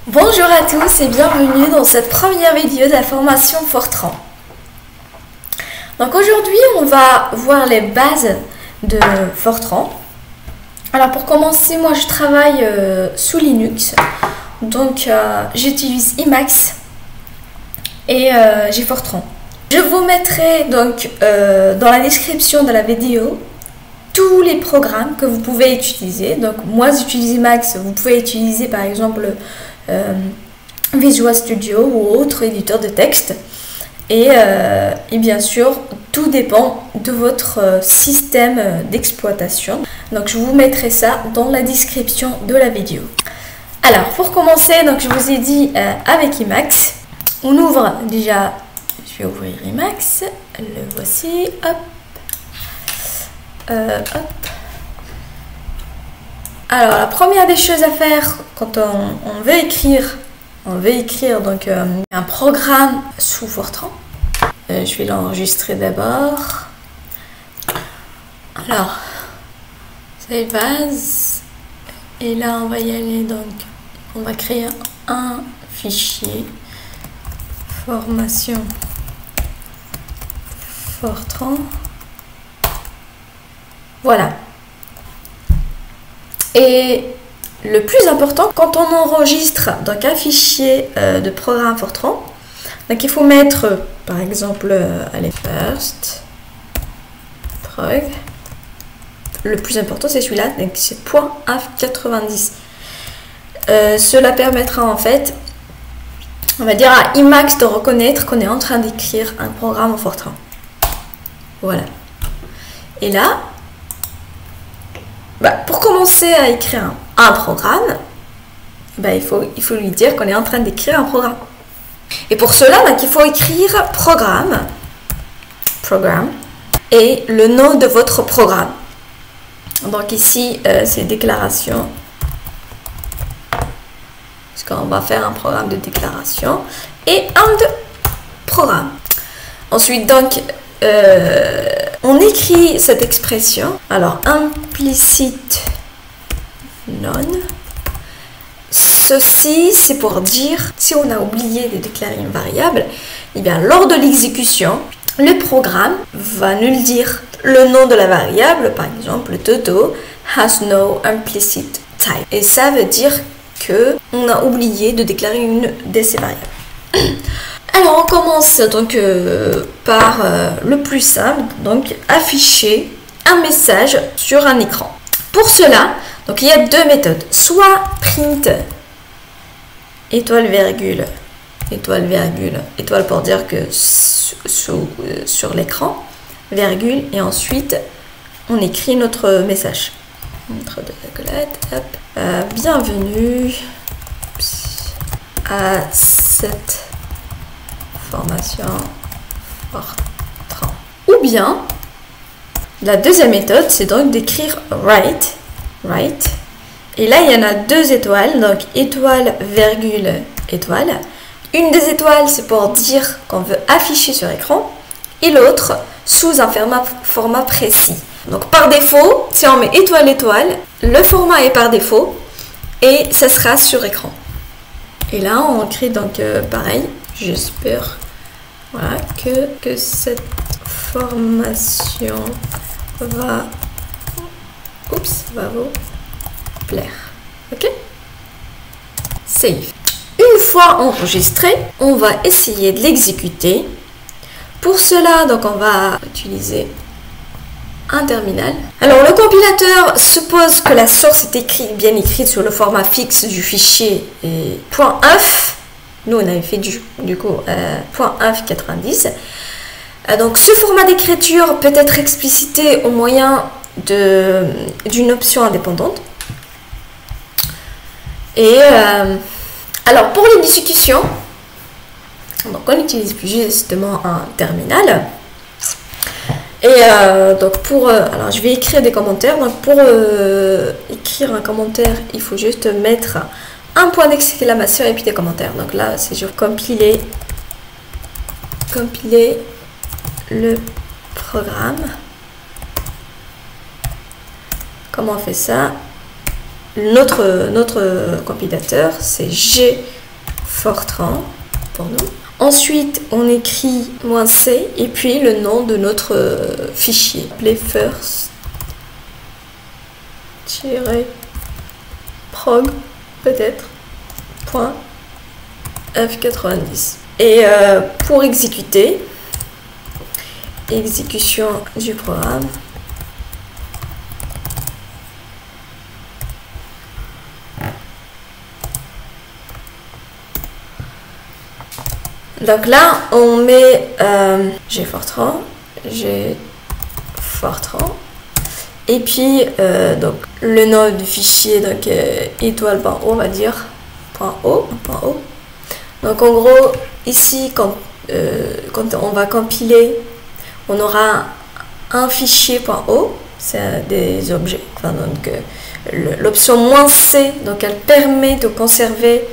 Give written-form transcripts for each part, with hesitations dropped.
Bonjour à tous et bienvenue dans cette première vidéo de la formation Fortran. Donc aujourd'hui on va voir les bases de Fortran. Alors pour commencer, moi je travaille sous Linux, donc j'utilise Emacs et j'ai Fortran. Je vous mettrai donc dans la description de la vidéo tous les programmes que vous pouvez utiliser. Donc moi j'utilise Emacs, vous pouvez utiliser par exemple Visual Studio ou autre éditeur de texte. Et bien sûr, tout dépend de votre système d'exploitation. Donc je vous mettrai ça dans la description de la vidéo. Alors pour commencer, donc je vous ai dit avec Emacs, on ouvre déjà, je vais ouvrir Emacs, le voici, hop. Alors la première des choses à faire quand on veut écrire donc un programme sous Fortran. Je vais l'enregistrer d'abord. Alors, save as. Et là, on va y aller. Donc, on va créer un fichier formation Fortran. Voilà. Et le plus important, quand on enregistre donc un fichier de programme Fortran, donc il faut mettre par exemple allez, first prog. Le plus important c'est celui-là, donc c'est .af90. Cela permettra en fait, on va dire à Emacs de reconnaître qu'on est en train d'écrire un programme en Fortran. Voilà. Et là, pour commencer à écrire un programme, il faut lui dire qu'on est en train d'écrire un programme. Et pour cela, il faut écrire programme et le nom de votre programme. Donc ici, c'est déclaration. Parce qu'on va faire un programme de déclaration et un de programme. Ensuite, donc, on écrit cette expression. Alors, implicite none. Ceci, c'est pour dire, si on a oublié de déclarer une variable, eh bien, lors de l'exécution, le programme va nous dire le nom de la variable, par exemple, Toto has no implicit type. Et ça veut dire que on a oublié de déclarer une de ces variables. Alors, on commence donc par le plus simple, donc afficher un message sur un écran. Pour cela, donc il y a deux méthodes, soit print étoile virgule étoile pour dire que sur l'écran, virgule, et ensuite on écrit notre message. Entre deux accolades, hop. Bienvenue à cette formation Fortran. Ou bien la deuxième méthode, c'est donc d'écrire write. Et là, il y en a deux étoiles, donc étoile, virgule, étoile. Une des étoiles, c'est pour dire qu'on veut afficher sur écran, et l'autre sous un format précis. Donc par défaut, si on met étoile, étoile, le format est par défaut, et ça sera sur écran. Et là, on écrit donc pareil, j'espère voilà, que cette formation va vous plaire. Ok? Save. Une fois enregistré, on va essayer de l'exécuter. Pour cela, donc on va utiliser un terminal. Alors le compilateur suppose que la source est bien écrite sur le format fixe du fichier .inf. Nous on avait fait du coup .inf90. Donc ce format d'écriture peut être explicité au moyen d'une option indépendante. Et alors pour l'exécution, donc on utilise justement un terminal. Et donc alors je vais écrire des commentaires. Donc pour écrire un commentaire, il faut juste mettre un point d'exclamation et puis des commentaires. Donc là c'est sur compiler le programme. comment on fait ça? Notre compilateur, c'est gfortran pour nous. Ensuite, on écrit -c et puis le nom de notre fichier. Appelé first-prog, peut-être, .f90. Et pour exécuter, exécution du programme. Donc là, on met gfortran, et puis donc le nom du fichier, donc étoile.o, on va dire .o. Donc en gros, ici, quand on va compiler, on aura un fichier .o, c'est des objets. Enfin, donc l'option -c, donc elle permet de conserver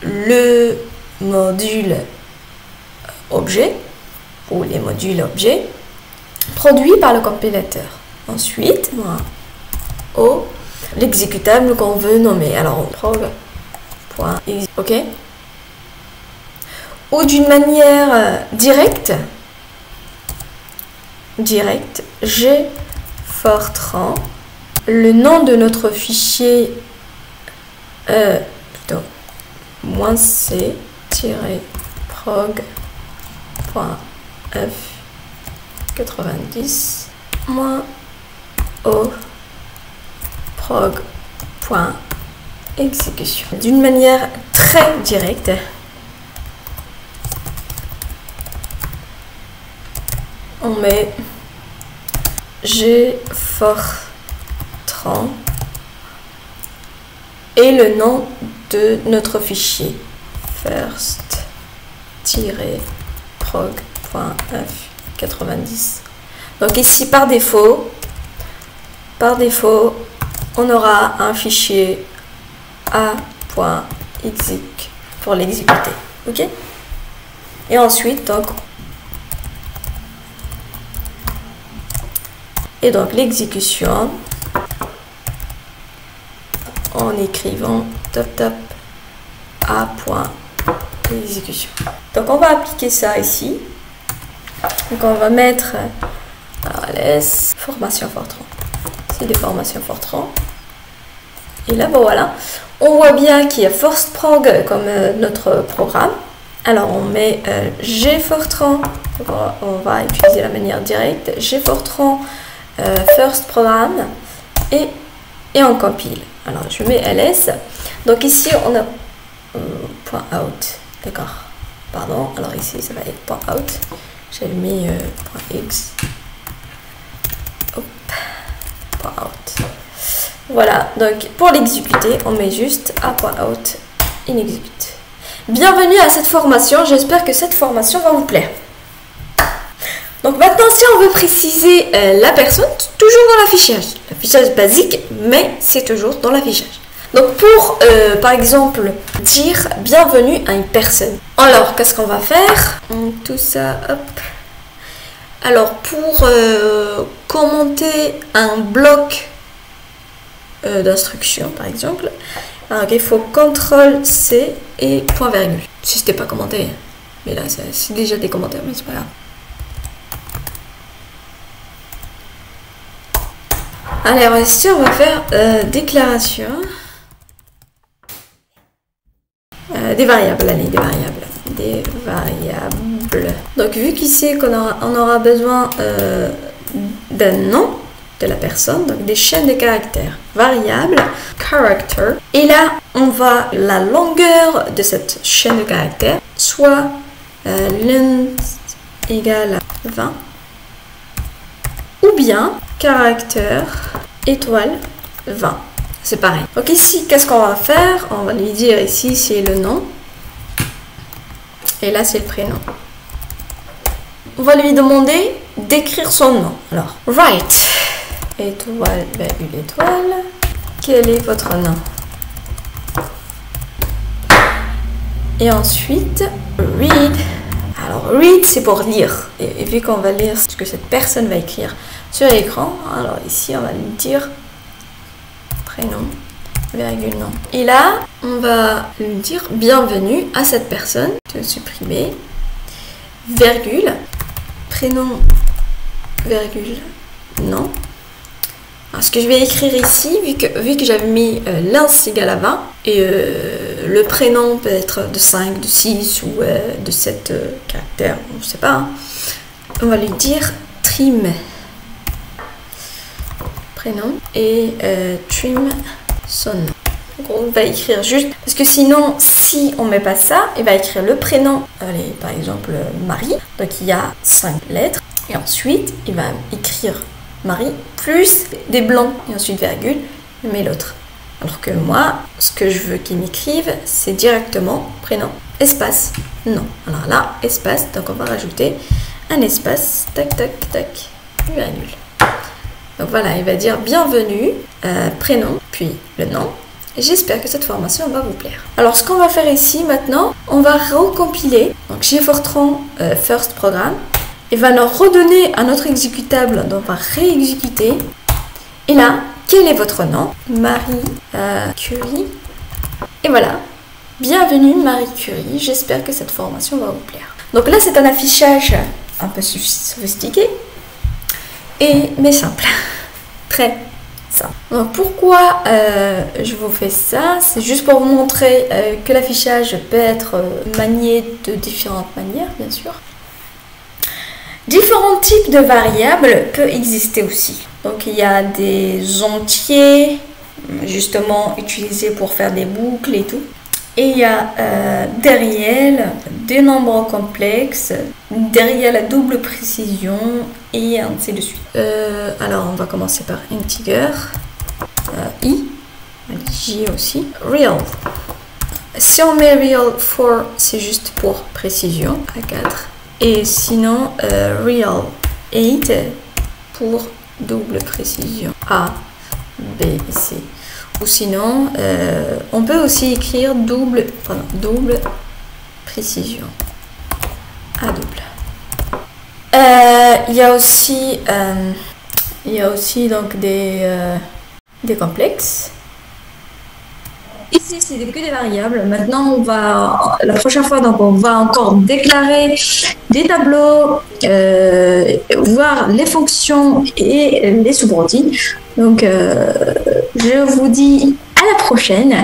le module objet ou les modules objets produits par le compilateur. Ensuite, o, l'exécutable qu'on veut nommer. Alors, prog.exe, ok. Ou d'une manière directe, gfortran, le nom de notre fichier plutôt -c-prog.f90 -o prog.exécution. D'une manière très directe, on met gfortran et le nom de notre fichier first-prog.f90. Donc ici par défaut, on aura un fichier a.exec pour l'exécuter. Ok? Et ensuite, donc l'exécution en écrivant a.exécution. Donc on va appliquer ça ici. Donc on va mettre ls formation Fortran. C'est des formations Fortran. Et là, bon, voilà. On voit bien qu'il y a first-prog comme notre programme. Alors on met gfortran. On va utiliser la manière directe. gfortran first programme et on compile. Alors je mets ls. Donc ici on a .out. D'accord. Pardon. Alors ici ça va être .out. J'ai mis .x. Hop. .out. Voilà. Donc pour l'exécuter, on met juste a.out. Il exécute. Bienvenue à cette formation. J'espère que cette formation va vous plaire. Donc maintenant, si on veut préciser la personne, toujours dans l'affichage. L'affichage basique, mais c'est toujours dans l'affichage. Donc pour, par exemple, dire bienvenue à une personne. Alors, qu'est-ce qu'on va faire? Tout ça, hop. Alors, pour commenter un bloc d'instruction, par exemple, alors, il faut CTRL-C et point virgule. Si c'était pas commenté, mais là, c'est déjà des commentaires, mais c'est pas grave. Alors ici on va faire déclaration des variables, allez, des variables. Donc vu qu'ici on aura besoin d'un nom de la personne, donc des chaînes de caractères, variable, character, et là on va la longueur de cette chaîne de caractères, soit length égale à 20, ou bien caractère étoile 20. C'est pareil. Donc ici, qu'est-ce qu'on va faire? On va lui dire ici, c'est le nom. Et là, c'est le prénom. On va lui demander d'écrire son nom. Alors, write. Étoile, virgule, étoile. Quel est votre nom? Et ensuite, read. Alors, read, c'est pour lire. Et vu qu'on va lire ce que cette personne va écrire sur l'écran, alors ici, on va lui dire prénom, virgule, nom. Et là, on va lui dire bienvenue à cette personne. Je vais supprimer, virgule, prénom, virgule, nom. Alors, ce que je vais écrire ici, vu que j'avais mis l'ins égale à 20, et le prénom peut être de 5, de 6 ou de 7 caractères, on ne sait pas, hein. On va lui dire trim, prénom, et trim son nom. Donc on va écrire juste, parce que sinon, si on ne met pas ça, il va écrire le prénom, allez, par exemple Marie, donc il y a 5 lettres, et ensuite il va écrire Marie, plus des blancs, et ensuite virgule, mais l'autre. Alors que moi, ce que je veux qu'il m'écrive, c'est directement prénom, espace, nom. Alors là, espace, donc on va rajouter un espace, tac, tac, tac, virgule. Donc voilà, il va dire bienvenue, prénom, puis le nom. J'espère que cette formation va vous plaire. Alors ce qu'on va faire ici maintenant, on va recompiler. Donc chez Fortran First Programme, il va nous redonner un autre exécutable, donc on va réexécuter. Et là, quel est votre nom? Marie Curie. Et voilà, bienvenue Marie Curie. J'espère que cette formation va vous plaire. Donc là, c'est un affichage un peu sophistiqué, mais simple. Très simple. Donc pourquoi je vous fais ça? C'est juste pour vous montrer que l'affichage peut être manié de différentes manières, bien sûr. Différents types de variables peuvent exister aussi. Donc il y a des entiers, justement utilisés pour faire des boucles et tout. Et il y a des réels, des nombres complexes, des réels à double précision et ainsi de suite. Alors on va commencer par integer, i, j aussi, real. Si on met real for, c'est juste pour précision, à 4. Et sinon, real 8 pour double précision, A, B et C. Ou sinon, on peut aussi écrire double précision, A double. Il y a aussi donc des complexes. Ici, c'est que des variables. Maintenant, la prochaine fois, donc, on va encore déclarer des tableaux, voir les fonctions et les subroutines. Donc, je vous dis à la prochaine.